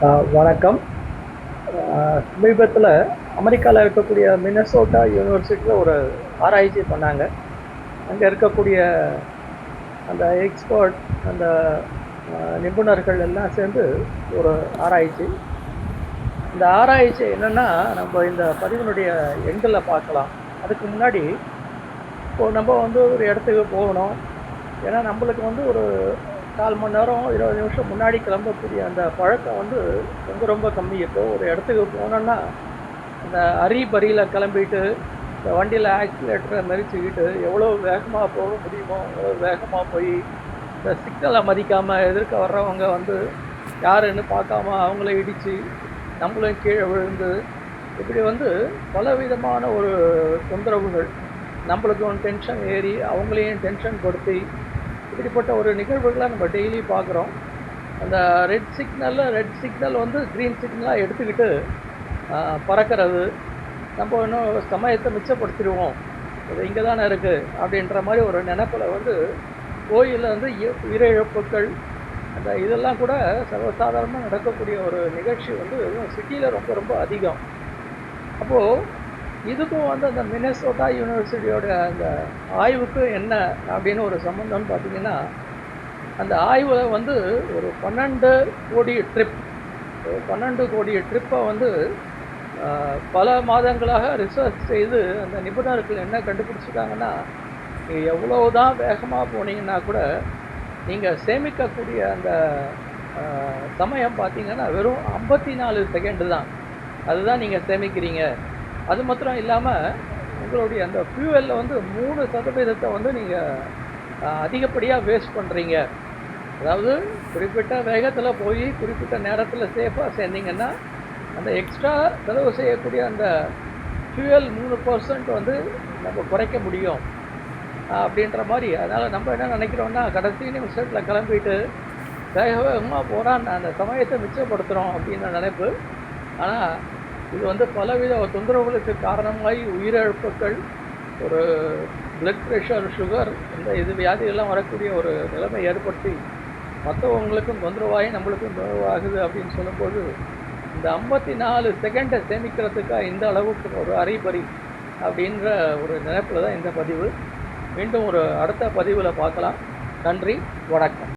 வணக்கம். சமீபத்தில் அமெரிக்காவில் இருக்கக்கூடிய மினசோட்டா யூனிவர்சிட்டியில் ஒரு ஆராய்ச்சி பண்ணாங்க. அங்கே இருக்கக்கூடிய அந்த எக்ஸ்பர்ட், அந்த நிபுணர்கள் எல்லாம் சேர்ந்து ஒரு ஆராய்ச்சி. இந்த ஆராய்ச்சி என்னென்னா, நம்ம இந்த பதிவினுடைய எண்களில் பார்க்கலாம். அதுக்கு முன்னாடி இப்போது நம்ம வந்து ஒரு இடத்துக்கு போகணும். ஏன்னா நம்மளுக்கு வந்து ஒரு 1/4 மணி நேரம் 20 நிமிஷம் முன்னாடி கிளம்பக்கூடிய அந்த பழக்கம் வந்து ரொம்ப ரொம்ப கம்மி. இப்போது ஒரு இடத்துக்கு போனோன்னா அந்த பரியில் கிளம்பிட்டு இந்த வண்டியில் ஆக்சிலேட்டரை மிதிச்சுக்கிட்டு எவ்வளோ வேகமாக போக முடியுமோ அவ்வளோ வேகமாக போய் இந்த சிக்னலை மதிக்காமல் எதிர்க்க வர்றவங்க வந்து யாருன்னு பார்க்காம அவங்கள இடித்து நம்மளும் கீழே விழுந்து இப்படி வந்து பலவிதமான ஒரு தொந்தரவுகள், நம்மளுக்கும் டென்ஷன் ஏறி அவங்களையும் டென்ஷன் படுத்தி இப்படிப்பட்ட ஒரு நிகழ்வுகளை நம்ம டெய்லி பார்க்குறோம். அந்த ரெட் சிக்னல் வந்து க்ரீன் சிக்னலாக எடுத்துக்கிட்டு பறக்கிறது, நம்ம இன்னும் சமயத்தை மிச்சப்படுத்திடுவோம், அது இங்கே தானே இருக்குது அப்படின்ற மாதிரி ஒரு நினைப்பில் வந்து கோயிலில் வந்து உயிரிழப்புகள் அந்த இதெல்லாம் கூட சர்வசாதாரணமாக நடக்கக்கூடிய ஒரு நிகழ்ச்சி வந்து சிட்டியில் ரொம்ப ரொம்ப அதிகம். அப்போது இதுக்கும் வந்து அந்த மினசோட்டா யூனிவர்சிட்டியோட அந்த ஆய்வுக்கு என்ன அப்படின்னு ஒரு சம்மந்தம்னு பார்த்தீங்கன்னா, அந்த ஆய்வில் வந்து ஒரு 12 கோடி ட்ரிப்பை வந்து பல மாதங்களாக ரிசர்ச் செய்து அந்த நிபுணர்கள் என்ன கண்டுபிடிச்சிட்டாங்கன்னா, நீங்கள் எவ்வளோ தான் வேகமாக போனீங்கன்னா கூட நீங்கள் சேமிக்கக்கூடிய அந்த சமயம் பார்த்தீங்கன்னா வெறும் 54 செகண்டு தான். அதுதான் நீங்கள் சேமிக்கிறீங்க. அது மாத்திரம் இல்லாமல் உங்களுடைய அந்த ஃபியூவலில் வந்து 3% வந்து நீங்கள் அதிகப்படியாக வேஸ்ட் பண்ணுறீங்க. அதாவது குறிப்பிட்ட வேகத்தில் போய் குறிப்பிட்ட நேரத்தில் சேஃபாக சேர்ந்தீங்கன்னா அந்த எக்ஸ்ட்ரா செலவு செய்யக்கூடிய அந்த ஃபியூவல் 3% வந்து நம்ம குறைக்க முடியும் அப்படின்ற மாதிரி. அதனால் நம்ம என்ன நினைக்கிறோன்னா, கடைசி நிமிஷத்தில் கிளம்பிட்டு வேக வேகமாக போகிறான் அந்த சமயத்தை மிச்சப்படுத்துகிறோம் அப்படின்னு நினைப்பு. ஆனால் இது வந்து பலவித தொந்தரவுகளுக்கு காரணமாகி உயிரிழப்புகள், ஒரு பிளட் ப்ரெஷர், சுகர், இந்த வியாதிகள்லாம் வரக்கூடிய ஒரு நிலைமை ஏற்படுத்தி மற்றவங்களுக்கும் தொந்தரவாகி நம்மளுக்கும் தொந்தரவாகுது அப்படின்னு சொல்லும்போது, இந்த 54 செகண்டை சேமிக்கிறதுக்காக இந்த அளவுக்கு ஒரு அறிபறி அப்படின்ற ஒரு நினைப்பில் தான் இந்த பதிவு. மீண்டும் ஒரு அடுத்த பதிவில் பார்க்கலாம். நன்றி, வணக்கம்.